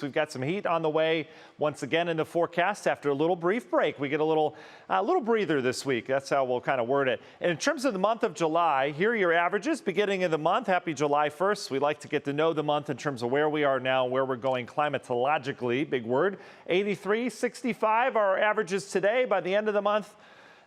We've got some heat on the way once again in the forecast after a little brief break. We get a little breather this week. That's how we'll kind of word it. And in terms of the month of July, here are your averages beginning of the month. Happy July 1st. We like to get to know the month in terms of where we are now, where we're going climatologically. Big word. 83, 65 are our averages today. By the end of the month,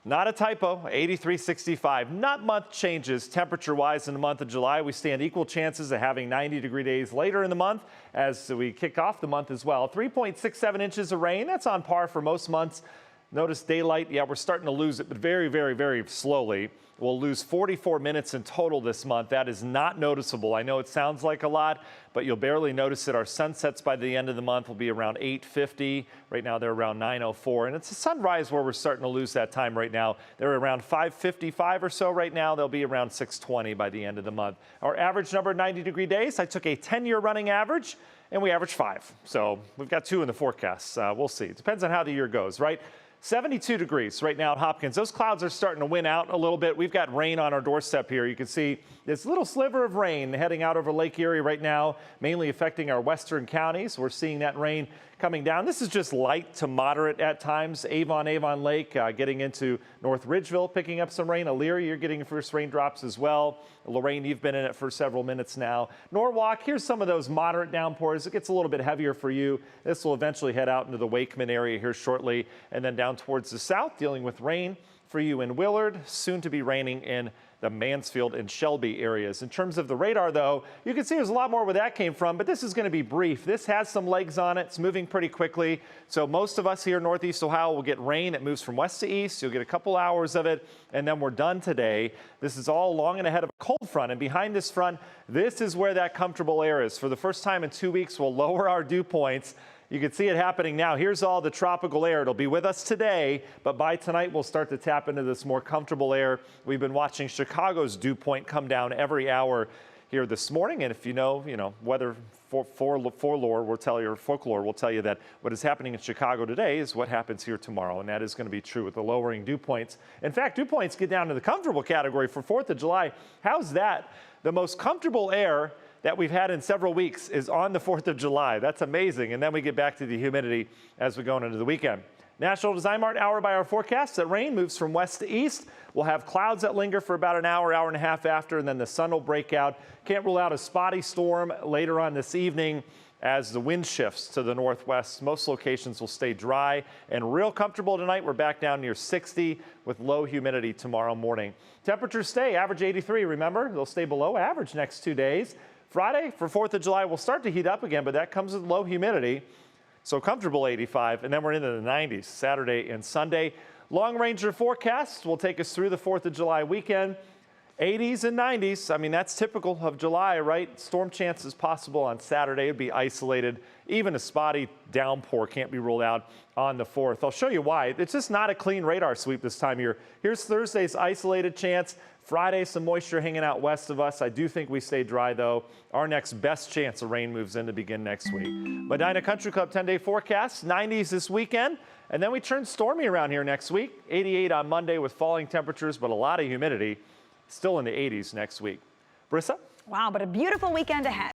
not a typo, 83-65. Not much changes temperature-wise in the month of July. We stand equal chances of having 90-degree days later in the month as we kick off the month as well. 3.67 inches of rain. That's on par for most months. Notice daylight. Yeah, we're starting to lose it, but very, very, very slowly. We'll lose 44 minutes in total this month. That is not noticeable. I know it sounds like a lot, but you'll barely notice it. Our sunsets by the end of the month will be around 8:50. Right now, they're around 9:04. And it's a sunrise where we're starting to lose that time right now. They're around 5:55 or so right now. They'll be around 6:20 by the end of the month. Our average number of 90-degree days, I took a 10-year running average, and we averaged 5. So we've got 2 in the forecast. We'll see. It depends on how the year goes, right? 72 degrees right now at Hopkins. Those clouds are starting to win out a little bit. We've got rain on our doorstep here. You can see this little sliver of rain heading out over Lake Erie right now, mainly affecting our western counties. We're seeing that rain coming down. This is just light to moderate at times. Avon Lake getting into North Ridgeville, picking up some rain. Elyria, you're getting your first raindrops as well. Lorraine, you've been in it for several minutes now. Norwalk, here's some of those moderate downpours. It gets a little bit heavier for you. This will eventually head out into the Wakeman area here shortly, and then down towards the south, dealing with rain for you in Willard, soon to be raining in the Mansfield and Shelby areas. In terms of the radar, though, you can see there's a lot more where that came from, but this is going to be brief. This has some legs on it. It's moving pretty quickly. So most of us here in Northeast Ohio will get rain. It moves from west to east. You'll get a couple hours of it, and then we're done today. This is all along and ahead of a cold front, and behind this front, this is where that comfortable air is. For the first time in 2 weeks, we'll lower our dew points. You can see it happening now. Here's all the tropical air. It'll be with us today, but by tonight, we'll start to tap into this more comfortable air. We've been watching Chicago's dew point come down every hour here this morning. And if you know, weather folklore will tell you that what is happening in Chicago today is what happens here tomorrow. And that is going to be true with the lowering dew points. In fact, dew points get down to the comfortable category for 4th of July. How's that? The most comfortable air that we've had in several weeks is on the 4th of July. That's amazing. And then we get back to the humidity as we go into the weekend. National Design Mart hour by our forecast. That rain moves from west to east. We'll have clouds that linger for about an hour, hour and a half after, and then the sun will break out. Can't rule out a spotty storm later on this evening as the wind shifts to the northwest. Most locations will stay dry and real comfortable tonight. We're back down near 60 with low humidity tomorrow morning. Temperatures stay average 83. Remember, they'll stay below average next 2 days. Friday for 4th of July, we'll start to heat up again, but that comes with low humidity. So comfortable 85, and then we're into the 90s Saturday and Sunday. Long ranger forecast will take us through the 4th of July weekend. 80s and 90s. I mean, that's typical of July, right? Storm chances possible on Saturday. It'd be isolated. Even a spotty downpour can't be ruled out on the 4th. I'll show you why. It's just not a clean radar sweep this time of year. Here's Thursday's isolated chance. Friday, some moisture hanging out west of us. I do think we stay dry, though. Our next best chance of rain moves in to begin next week. Medina Country Club 10-day forecast, 90s this weekend. And then we turn stormy around here next week. 88 on Monday with falling temperatures, but a lot of humidity. Still in the 80s next week. Brissa? Wow, but a beautiful weekend ahead.